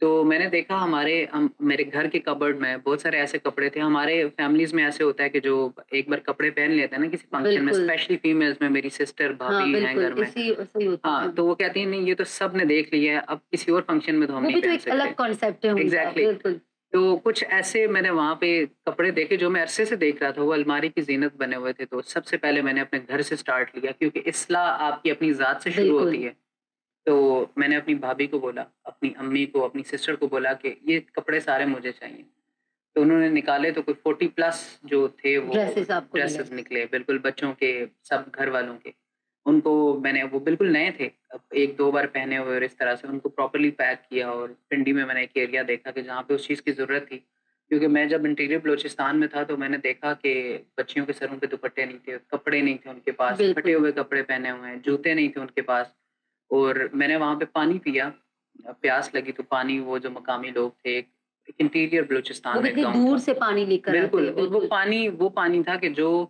تو میں نے دیکھا میرے گھر کے کبرڈ میں بہت سارے ایسے کپڑے تھے. ہمارے فیملیز میں ایسے ہوتا ہے کہ جو ایک بار کپڑے پہن لیتے ہیں نا کسی فنکشن میں, بالکل. اسپیشلی فیمیلز میں, میری سسٹر ہاں بھابھی ہیں بالکل, گھر میں, اسی ایسے ہی ہوتا ہے. ہاں, ہاں. تو وہ کہتی ہیں نہیں یہ تو سب نے دیکھ لیا ہے, اب کسی اور فنکشن میں تو ہم وہ نہیں بھی تو پہن ایک سکتے. الگ کانسیپٹ ہے ان کا. ایگزیکٹلی. بالکل. تو کچھ ایسے میں نے وہاں پہ کپڑے دیکھے جو میں عرصے سے دیکھ رہا تھا, وہ الماری کی زینت بنے ہوئے تھے. تو سب سے پہلے میں نے اپنے گھر سے سٹارٹ لیا, کیونکہ اصلاح آپ کی اپنی ذات سے شروع بالکل. ہوتی ہے. تو میں نے اپنی بھابھی کو بولا، اپنی امی کو، اپنی سسٹر کو بولا کہ یہ کپڑے سارے مجھے چاہیے. تو انہوں نے نکالے تو کوئی 40 پلس جو تھے وہ ڈریسز آپ کو ملے. ڈریسز نکلے، بالکل بچوں کے، سب گھر والوں کے. ان کو میں نے، وہ بالکل نئے تھے، اب 1-2 بار پہنے ہوئے، اور اس طرح سے ان کو پراپرلی پیک کیا. اور پنڈی میں نے ایک ایریا دیکھا کہ جہاں پہ اس چیز کی ضرورت تھی، کیونکہ میں جب انٹیریئر بلوچستان میں تھا تو میں نے دیکھا کہ بچیوں کے سروں پہ دوپٹے نہیں تھے، کپڑے نہیں تھے ان کے پاس، بالکل. پھٹے ہوئے کپڑے پہنے ہوئے ہیں، جوتے نہیں تھے ان کے پاس. اور میں نے وہاں پہ پانی پیا، پیاس لگی تو پانی، وہ جو مقامی لوگ تھے، ایک انٹیریئر وہ بلوچستان میں کتنی گاؤں دور تھا. سے پانی لے کر آتے بالکل، ہیں. اور وہ پانی تھا کہ جو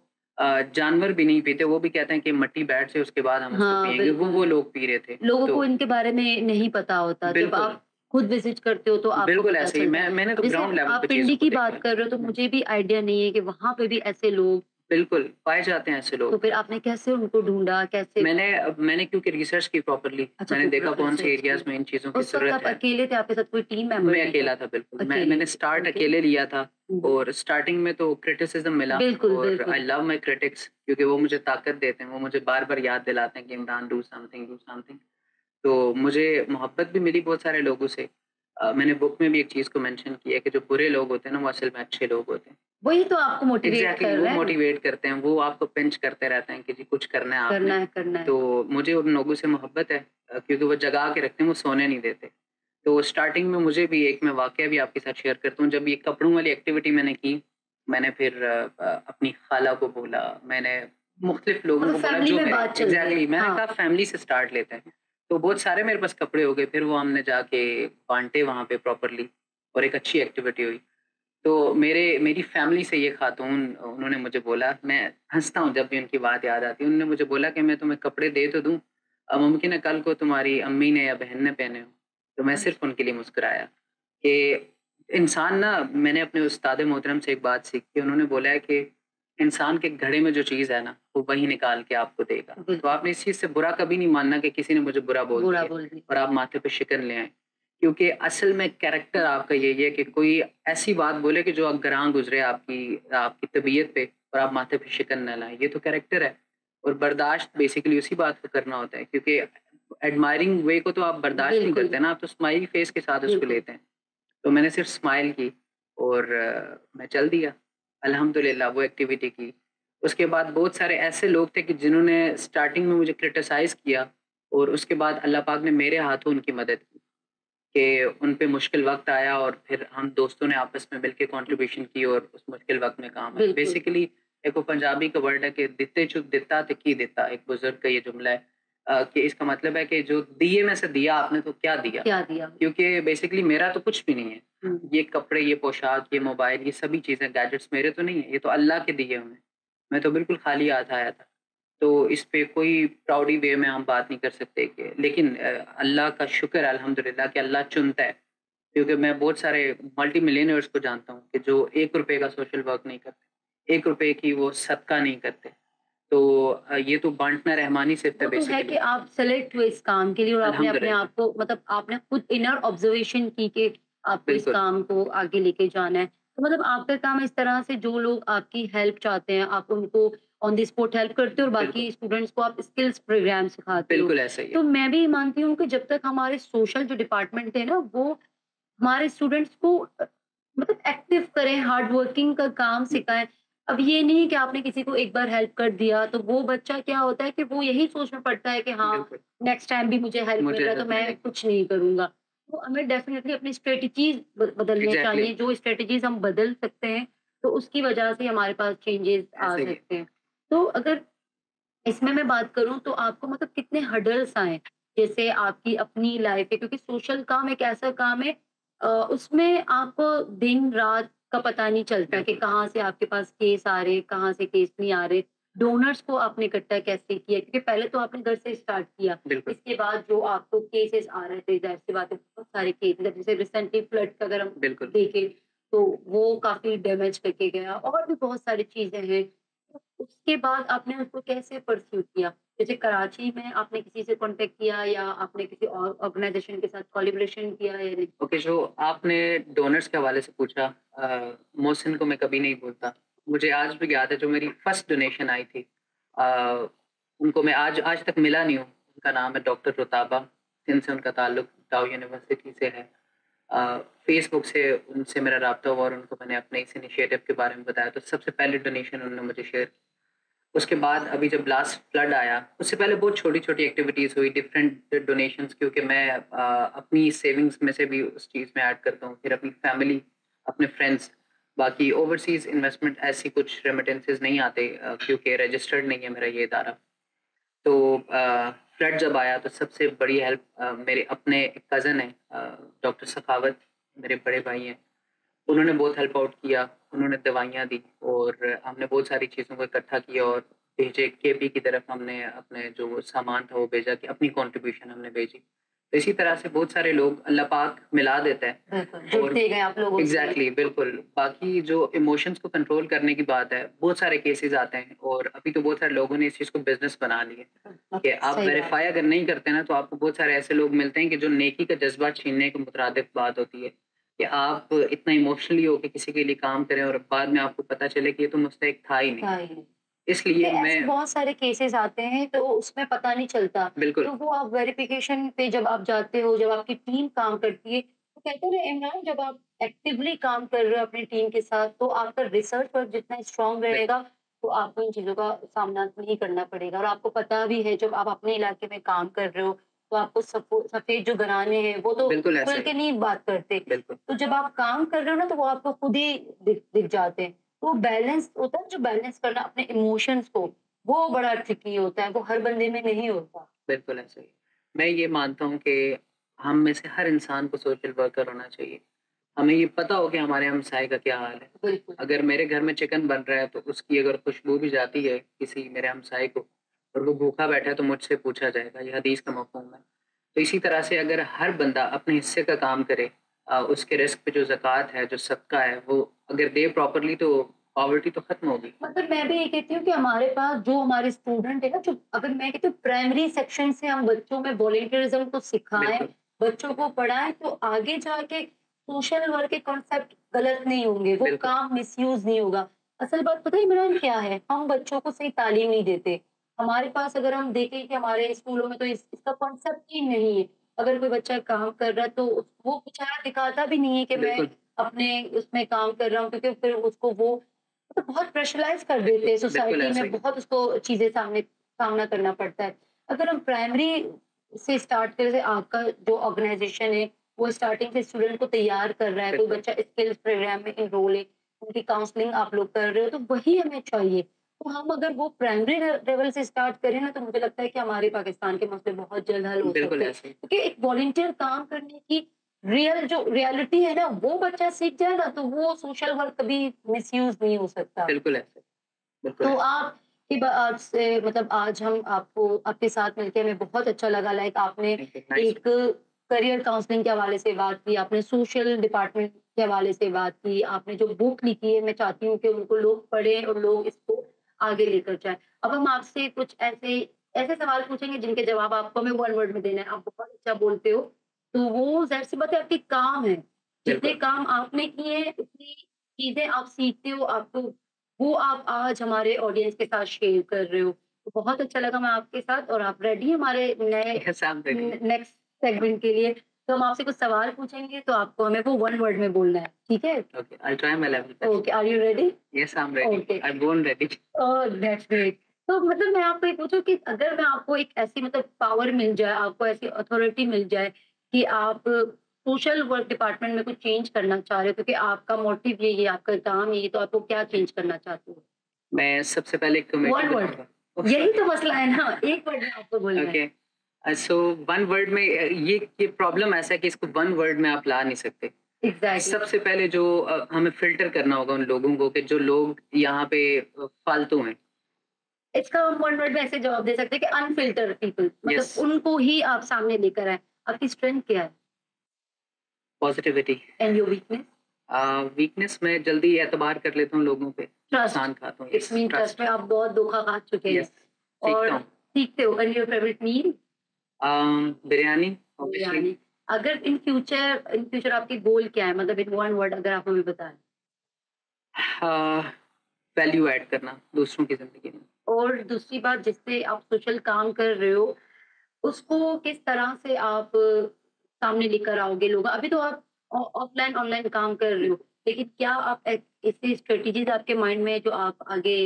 جانور بھی نہیں پیتے، وہ بھی کہتے ہیں کہ مٹی بیٹھ سے اس کے بعد ہم اس کو ہاں پیئیں گے، وہ بالکل. لوگ پی رہے تھے. لوگوں کو تو ان کے بارے میں نہیں پتا ہوتا. جب بالکل آپ خود وزٹ کرتے ہو تو آپ کو بالکل پتا ایسے ہی چلتا ہے. میں نے تو جیسے گراؤنڈ لیول پہ آپ پنڈی چیزوں کو کی دیکھا بات کر رہے ہو تو ہے. مجھے بھی آئیڈیا نہیں ہے کہ وہاں پہ بھی ایسے لوگ. بالکل پائے جاتے ہیں ایسے لوگ. تو پھر آپ نے کیسے ان کو ڈھونڈا، کیسے؟ میں نے کیونکہ ریسرچ کی پراپرلی، اچھا میں نے دیکھا کون سے research کی. ایریاز میں ان چیزوں کی اس وقت ضرورت آپ ہے. اکیلے تھے، آپ کے ساتھ کوئی ٹیم ممبر میں نہیں تھا؟ اکیلا تھا بالکل. میں اکیلے نے تھے. Start Okay. اکیلے لیا تھا. ہوں. اور سٹارٹنگ میں تو کرٹیسزم ملا، بالکل اور بالکل. آئی لو مائی کرٹکس، کیونکہ وہ مجھے طاقت دیتے ہیں، وہ مجھے بار بار یاد دلاتے ہیں کہ Imran do some thing, do some thing. تو مجھے محبت بھی ملی بہت سارے لوگوں سے. میں نے بک میں بھی ایک چیز کو مینشن کیا ہے کہ جو برے لوگ ہوتے ہیں نا وہ اصل میں اچھے لوگ ہوتے ہیں. وہی تو آپ کو موٹیویٹ ایگزیکٹلی کر وہ رہے ہیں. موٹیویٹ کرتے ہیں، وہ آپ کو پنچ کرتے رہتے ہیں کہ جی کچھ کرنا ہے آپ نے. کرنا ہے. تو مجھے ان لوگوں سے محبت ہے، کیونکہ وہ جگا کے رکھتے ہیں، وہ سونے نہیں دیتے. تو اسٹارٹنگ میں مجھے بھی ایک، میں واقعہ بھی آپ کے ساتھ شیئر کرتا ہوں. جب یہ کپڑوں والی ایکٹیویٹی میں نے کی، میں نے پھر اپنی خالہ کو بولا، میں نے مختلف لوگوں کو بولا فیملی جو میں میرے، بات چل رہی ہے. ایگزیکٹلی میں نے ہاں. کہا فیملی سے اسٹارٹ لیتے ہیں. تو بہت سارے میرے پاس کپڑے ہو گئے، پھر وہ ہم نے جا کے بانٹے وہاں پہ پراپرلی، اور ایک اچھی ایکٹیویٹی ہوئی. تو میری فیملی سے یہ خاتون، انہوں نے مجھے بولا، میں ہنستا ہوں جب بھی ان کی بات یاد آتی ہے، انہوں نے مجھے بولا کہ میں تمہیں کپڑے دے تو دوں، اب ممکن ہے کل کو تمہاری امی نے یا بہن نے پہنے ہو. تو میں صرف ان کے لیے مسکرایا کہ انسان نا، میں نے اپنے استاد محترم سے ایک بات سیکھی، انہوں نے بولا ہے کہ انسان کے گھڑے میں جو چیز ہے نا وہ وہی نکال کے آپ کو دے گا. تو آپ نے اس چیز سے برا کبھی نہیں ماننا کہ کسی نے مجھے برا بول دیا اور آپ ماتھے پہ شکن لے آئیں، کیونکہ اصل میں کیریکٹر آپ کا یہی ہے کہ کوئی ایسی بات بولے کہ جو گراں گزرے آپ کی طبیعت پہ، اور آپ ماتھے پہ شکن نہ لائیں. یہ تو کیریکٹر ہے. اور برداشت بیسیکلی اسی بات کو کرنا ہوتا ہے، کیونکہ ایڈمائرنگ وے کو تو آپ برداشت نہیں کرتے نا، آپ تو اسمائل فیس کے ساتھ اس کو لیتے ہیں. تو میں نے صرف اسمائل کی اور میں چل دیا الحمدللہ وہ ایکٹیویٹی کی. اس کے بعد بہت سارے ایسے لوگ تھے کہ جنہوں نے اسٹارٹنگ میں مجھے کرٹیسائز کیا، اور اس کے بعد اللہ پاک نے میرے ہاتھوں ان کی مدد کی کہ ان پہ مشکل وقت آیا، اور پھر ہم دوستوں نے آپس میں مل کے کنٹریبیوشن کی اور اس مشکل وقت میں کام آیا. بیسیکلی ایک وہ پنجابی کا ورڈ ہے کہ دتے چک دتا تے کی دتا، ایک بزرگ کا یہ جملہ ہے کہ اس کا مطلب ہے کہ جو دیے میں سے دیا آپ نے تو کیا دیا، کیونکہ بیسیکلی میرا تو کچھ بھی نہیں ہے. یہ کپڑے، یہ پوشاک، یہ موبائل، یہ سبھی چیزیں، گیجٹس میرے تو نہیں ہیں، یہ تو اللہ کے دیے ہوئے ہیں. میں تو بالکل خالی ہاتھ آیا تھا. تو اس پہ کوئی پراؤڈی وے میں ہم بات نہیں کر سکتے کہ، لیکن اللہ کا شکر ہے الحمدللہ کہ اللہ چنتا ہے. کیونکہ میں بہت سارے ملٹی ملینئرز کو جانتا ہوں کہ جو 1 روپے کا سوشل ورک نہیں کرتے، 1 روپے کی وہ صدقہ نہیں کرتے. تو یہ تو بانٹنا رحمانی سے ہے ہے کہ آپ سلیکٹ ہوئے اس کام کے لیے، اور آپ نے اپنے آپ کو، مطلب آپ نے خود انر آبزرویشن کی کہ آپ کو اس کام کو آگے لے کے جانا ہے. تو مطلب آپ کا کام اس طرح سے، جو لوگ آپ کی ہیلپ چاہتے ہیں آپ ان کو آن دی اسپوٹ ہیلپ کرتے ہو، اور باقی اسٹوڈنٹس کو آپ اسکلس پروگرام سکھاتے ہو. بالکل ایسا ہی ہے. تو میں بھی مانتی ہوں کہ جب تک ہمارے سوشل جو ڈپارٹمنٹ ہے نا، وہ ہمارے اسٹوڈنٹس کو مطلب ایکٹیو کریں، ہارڈ ورکنگ کا کام سکھائیں. اب یہ نہیں کہ آپ نے کسی کو ایک بار ہیلپ کر دیا تو وہ بچہ کیا ہوتا ہے کہ وہ یہی سوچ میں پڑتا ہے کہ ہاں نیکسٹ ٹائم بھی مجھے ہیلپ مل رہا ہے تو میں کچھ نہیں کروں گا. تو ہمیں ڈیفینیٹلی اپنی اسٹریٹجیز بدلنے چاہیے. جو اسٹریٹجیز ہم بدل سکتے ہیں تو اس کی وجہ سے ہمارے پاس چینجز آ سکتے ہیں. تو اگر اس میں بات کروں تو آپ کو مطلب کتنے ہرڈلس آئے جیسے آپ کی اپنی لائف ہے، کیونکہ سوشل کام ایک ایسا کام ہے اس میں آپ کو دن رات کا پتہ نہیں چلتا کہ کہاں سے آپ کے پاس کیس آ رہے، کہاں سے کیس نہیں آ رہے. ڈونرس کو آپ نے اکٹھا کیسے کیا، کیونکہ پہلے تو آپ نے گھر سے اسٹارٹ کیا، اس کے بعد جو آپ کو کیسز آ رہے تھے، ظاہر سی بات ہے بہت سارے کیسز، جیسے ریسنٹلی فلڈ کا اگر ہم دیکھیں تو وہ کافی ڈیمیج کر کے گیا، اور بھی بہت ساری چیزیں ہیں. اس کے بعد آپ نے اس کو کیسے پرسیو کیا؟ جیسے کراچی میں آپ نے کسی سے کانٹیکٹ کیا یا آپ نے کسی اور آرگنائزیشن کے ساتھ کولیبریشن کیا یا نہیں؟ اوکے، جو آپ نے ڈونرس کے حوالے سے پوچھا، محسن کو میں کبھی نہیں بھولتا. مجھے آج بھی یاد ہے جو میری فرسٹ ڈونیشن آئی تھی، ان کو میں آج تک ملا نہیں ہوں. ان کا نام ہے ڈاکٹر رتابہ. جن سے ان کا تعلق ڈاؤ یونیورسٹی سے ہے. فیس بک سے ان سے میرا رابطہ ہوا اور ان کو میں نے اپنے اس انیشیٹو کے بارے میں بتایا. تو سب سے پہلے ڈونیشن انہوں نے مجھے شیئر کی. اس کے بعد ابھی جب لاسٹ فلڈ آیا اس سے پہلے بہت چھوٹی چھوٹی ایکٹیویٹیز ہوئی, ڈفرینٹ ڈونیشنس, کیونکہ میں اپنی سیونگس میں سے بھی اس چیز میں ایڈ کرتا ہوں, پھر اپنی فیملی, اپنے فرینڈس. باقی اوورسیز انویسٹمنٹ ایسی کچھ ریمیٹنسز نہیں آتے کیونکہ رجسٹرڈ نہیں ہے میرا یہ ادارہ. تو فلڈ جب آیا تو سب سے بڑی ہیلپ میرے اپنے ایک کزن ہیں ڈاکٹر سخاوت, میرے بڑے بھائی ہیں, انہوں نے بہت ہیلپ آؤٹ کیا. انہوں نے دوائیاں دی اور ہم نے بہت ساری چیزوں کو اکٹھا کیا اور بھیجے کے پی کی طرف. ہم نے اپنے جو سامان تھا وہ بھیجا کہ اپنی کنٹریبیوشن ہم نے بھیجی. تو اسی طرح سے بہت سارے لوگ اللہ پاک ملا دیتا ہے. جڑتے گئے آپ لوگوں سے. ایگزیکٹلی, بالکل. باقی جو ایموشنس کو کنٹرول کرنے کی بات ہے, بہت سارے کیسز آتے ہیں اور ابھی تو بہت سارے لوگوں نے اس چیز کو بزنس بنا لی ہے کہ آپ ویریفائی اگر نہیں کرتے نا تو آپ کو بہت سارے ایسے لوگ ملتے ہیں کہ جو نیکی کا جذبہ چھیننے کے مترادف بات ہوتی ہے کہ آپ اتنا ایموشنلی ہو کہ کسی کے لیے کام کریں اور بعد میں آپ کو پتہ چلے کہ یہ تو مستحق تھا ہی نہیں. اس لیے میں بہت سارے کیسز آتے ہیں تو اس میں پتہ نہیں چلتا. بالکل, تو وہ آپ ویریفیکیشن پہ جب آپ جاتے ہو, جب آپ کی ٹیم کام کرتی ہے, تو کہتے ہیں عمران جب آپ ایکٹیولی کام کر رہے ہو اپنی ٹیم کے ساتھ تو آپ کا ریسرچ ورک جتنا اسٹرانگ رہے گا تو آپ کو ان چیزوں کا سامنا نہیں کرنا پڑے گا. اور آپ کو پتا بھی ہے جب آپ اپنے علاقے میں کام کر رہے ہو تو آپ کو سفید جو گھرانے ہیں وہ تو بالکل کھل کے نہیں بات کرتے. بالکل تو جب آپ کام کر رہے ہو نا تو وہ آپ کو خود ہی دکھ جاتے ہیں. وہ بیلنس ہوتا ہے, جو بیلنس کرنا اپنے ایموشنس کو, وہ بڑا ٹرکی ہوتا ہے, وہ ہر بندے میں نہیں ہوتا. بالکل ایسا ہی. میں یہ مانتا ہوں کہ ہم میں سے ہر انسان کو سوشل ورکر ہونا چاہیے. ہمیں یہ پتا ہو کہ ہمارے ہمسائے کا کیا حال ہے. بالکل. اگر میرے گھر میں چکن بن رہا ہے تو اس کی اگر خوشبو بھی جاتی ہے کسی میرے ہمسائے کو اور وہ بھوکا بیٹھا ہے تو مجھ سے پوچھا جائے گا, یہ حدیث کا مفہوم ہے. تو اسی طرح سے اگر ہر بندہ اپنے حصے کا کام کرے, اس کے رزق پہ جو زکوٰۃ ہے, جو صدقہ ہے, وہ اگر دے پراپرلی تو پاورٹی تو ختم ہوگی. مطلب میں بھی یہ کہتی ہوں کہ ہمارے پاس جو ہمارے اسٹوڈنٹ ہے نا, جو اگر میں کہتی ہوں پرائمری سیکشن سے ہم بچوں میں والنٹیئرزم کو سکھائیں, بچوں کو پڑھائیں, تو آگے جا کے سوشل ورک کے کانسیپٹ غلط نہیں ہوں گے, وہ کام مس یوز نہیں ہوگا. اصل بات پتہ ہے عمران کیا ہے, ہم بچوں کو صحیح تعلیم نہیں دیتے. ہمارے پاس اگر ہم دیکھیں کہ ہمارے اسکولوں میں تو اس کا کانسیپٹ ہی نہیں ہے. اگر کوئی بچہ کام کر رہا ہے تو وہ بیچارہ دکھاتا بھی نہیں ہے کہ میں اپنے اس میں کام کر رہا ہوں, کیونکہ پھر اس کو وہ بہت پریشرائز کر دیتے ہیں سوسائٹی میں, بہت اس کو چیزیں سامنا کرنا پڑتا ہے. اگر ہم پرائمری سے اسٹارٹ کریں, آپ کا جو آرگنائزیشن ہے وہ اسٹارٹنگ سے اسٹوڈنٹ کو تیار کر رہا ہے, کوئی بچہ اسکلز پروگرام میں انرول ہے, ان کی کاؤنسلنگ آپ لوگ کر رہے ہو, تو وہی ہمیں چاہیے. تو ہم اگر وہ پرائمری لیول سے اسٹارٹ کریں نا تو مجھے لگتا ہے کہ ہمارے پاکستان کے مسئلے بہت جلد حل ہو سکتے ہیں. کیونکہ ایک والنٹیئر کام کرنے کی جو ریالٹی ہے نا, وہ بچہ سیکھ جائے نا تو وہ سوشل ورک کبھی مس یوز نہیں ہو سکتا. بالکل ایسے. تو آپ کی بات سے مطلب آج ہم آپ کے ساتھ مل کے ہمیں بہت اچھا لگا. لائک آپ نے ایک کریئر کاؤنسلنگ کے حوالے سے بات کی, آپ نے سوشل ڈپارٹمنٹ کے حوالے سے بات کی, آپ نے جو بک لکھی ہے میں چاہتی ہوں کہ ان کو لوگ پڑھیں اور لوگ اس کو آگے لے کر جائیں. اب ہم آپ سے کچھ ایسے سوال پوچھیں گے جن کے جواب آپ کو ہمیں 1 ورڈ میں دینا ہے. آپ بہت اچھا بولتے ہو تو وہ ظاہر سی بات ہے آپ کے کام ہے, جتنے کام آپ نے کیے ہیں اتنی چیزیں آپ سیکھتے ہو, آپ کو وہ آپ آج ہمارے آڈینس کے ساتھ شیئر کر رہے ہو. تو بہت اچھا لگا میں آپ کے ساتھ, اور آپ ریڈی ہیں ہمارے نیکسٹ سیگمنٹ کے لیے. تو ہم آپ سے کچھ سوال پوچھیں گے تو آپ کو ہمیں وہ 1 ورڈ میں بولنا ہے, ٹھیک ہے؟ Okay, are you ready? Yes, I am ready. I am born ready. Oh that's great. تو مطلب میں آپ کو یہ پوچھوں کہ اگر میں آپ کو ایک ایسی مطلب پاور مل جائے, آپ کو ایسی اتھارٹی مل جائے کہ آپ سوشل ورک ڈپارٹمنٹ میں کچھ چینج کرنا چاہ رہے ہو, کیونکہ آپ کا موٹیو یہی ہے, آپ کا کام یہی, تو آپ کو کیا چینج کرنا چاہتے ہو؟ میں سب سے پہلے ون ورڈ, یہی تو مسئلہ ہے نا, ایک ورڈ میں آپ کو بولنا ہے. سو 1 ورڈ میں یہ پرابلم ایسا ہے کہ اس کو 1 ورڈ میں آپ لا نہیں سکتے. سب سے پہلے جو ہمیں فلٹر کرنا ہوگا ان لوگوں کو کہ جو لوگ یہاں پہ فالتو ہیں, اس کا ہم 1 ورڈ میں ایسے جواب دے سکتے ہیں کہ انفلٹر پیپل, مطلب ان کو ہی آپ سامنے لے کر آئیں. آپ کی اسٹرینتھ کیا ہے؟ Positivity. And your weakness? Weakness میں جلدی اعتبار کر لیتا ہوں لوگوں پہ, نقصان کھاتا ہوں. اٹ مین ٹرسٹ میں آپ بہت دھوکا کھا چکے ہیں اور سیکھتے ہو. اینڈ یور فیوریٹ میل؟ بریانی. بریانی. اگر ان فیوچر آپ کی گول کیا ہے, مطلب ان 1 ورڈ اگر آپ ہمیں بتائیں؟ ویلیو ایڈ کرنا دوسروں کی زندگی میں. اور دوسری بات, جس سے آپ سوشل کام کر رہے ہو اس کو کس طرح سے آپ سامنے لے کر آؤ گے لوگ؟ ابھی تو آپ آف لائن آن لائن کام کر رہے ہو، لیکن کیا آپ ایسی اسٹریٹجیز آپ کے مائنڈ میں ہے جو آپ آگے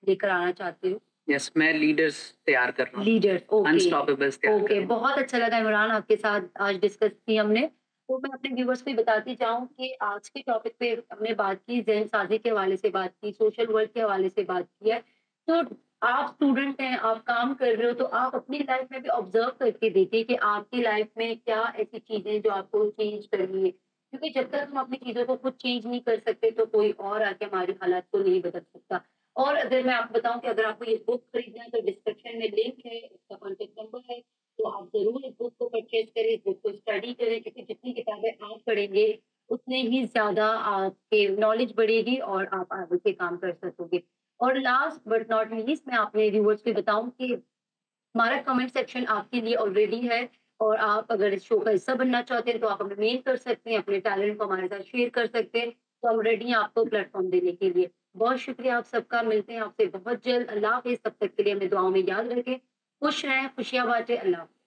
لے کر آنا چاہتے ہو؟ یس، میں لیڈرس تیار کر رہا ہوں، لیڈر، اوکے انسٹاپیبلس تیار کر اوکے، رہا ہوں۔ بہت اچھا لگا عمران آپ کے ساتھ آج ڈسکس کی ہم نے۔ تو میں اپنے ویورس کو یہ بتاتی چاہوں کہ آج کے ٹاپک پہ ہم نے بات کی، ذہن سازی کے حوالے سے بات کی، سوشل ورک کے حوالے سے بات کی ہے۔ تو آپ اسٹوڈنٹ ہیں، آپ کام کر رہے ہو، تو آپ اپنی لائف میں بھی آبزرو کر کے دیکھیں کہ آپ کی لائف میں کیا ایسی چیزیں جو آپ کو چینج کرنی ہے، کیونکہ جب تک ہم اپنی چیزوں کو خود چینج نہیں کر سکتے تو کوئی اور آ کے ہماری حالات کو نہیں بدل سکتا۔ اور اگر میں آپ کو بتاؤں کہ اگر آپ کو یہ بک خریدنا ہے تو ڈسکرپشن میں لنک ہے، اس کا کانٹیکٹ نمبر ہے، تو آپ ضرور اس بک کو پرچیز کریں، اس بک کو اسٹڈی کریں، کیونکہ جتنی کتابیں آپ پڑھیں گے اتنے ہی زیادہ آپ کے نالج بڑھے گی اور آپ آگے کے کام کر سکو گے۔ اور لاسٹ بٹ ناٹ لیسٹ میں اپنے ویورس کو بتاؤں کہ ہمارا کمنٹ سیکشن آپ کے لیے آلریڈی ہے، اور آپ اگر اس شو کا حصہ بننا چاہتے ہیں تو آپ ہمیں میل کر سکتے ہیں، اپنے ٹیلنٹ کو ہمارے ساتھ شیئر کر سکتے ہیں، تو ہم ریڈی ہیں آپ کو پلیٹ فارم دینے کے لیے۔ بہت شکریہ آپ سب کا، ملتے ہیں آپ سے بہت جلد۔ اللہ حافظ، تب تک کے لیے ہمیں دعاؤں میں یاد رکھیں، خوش رہیں، خوشیاں بانٹیں، اللہ حافظ۔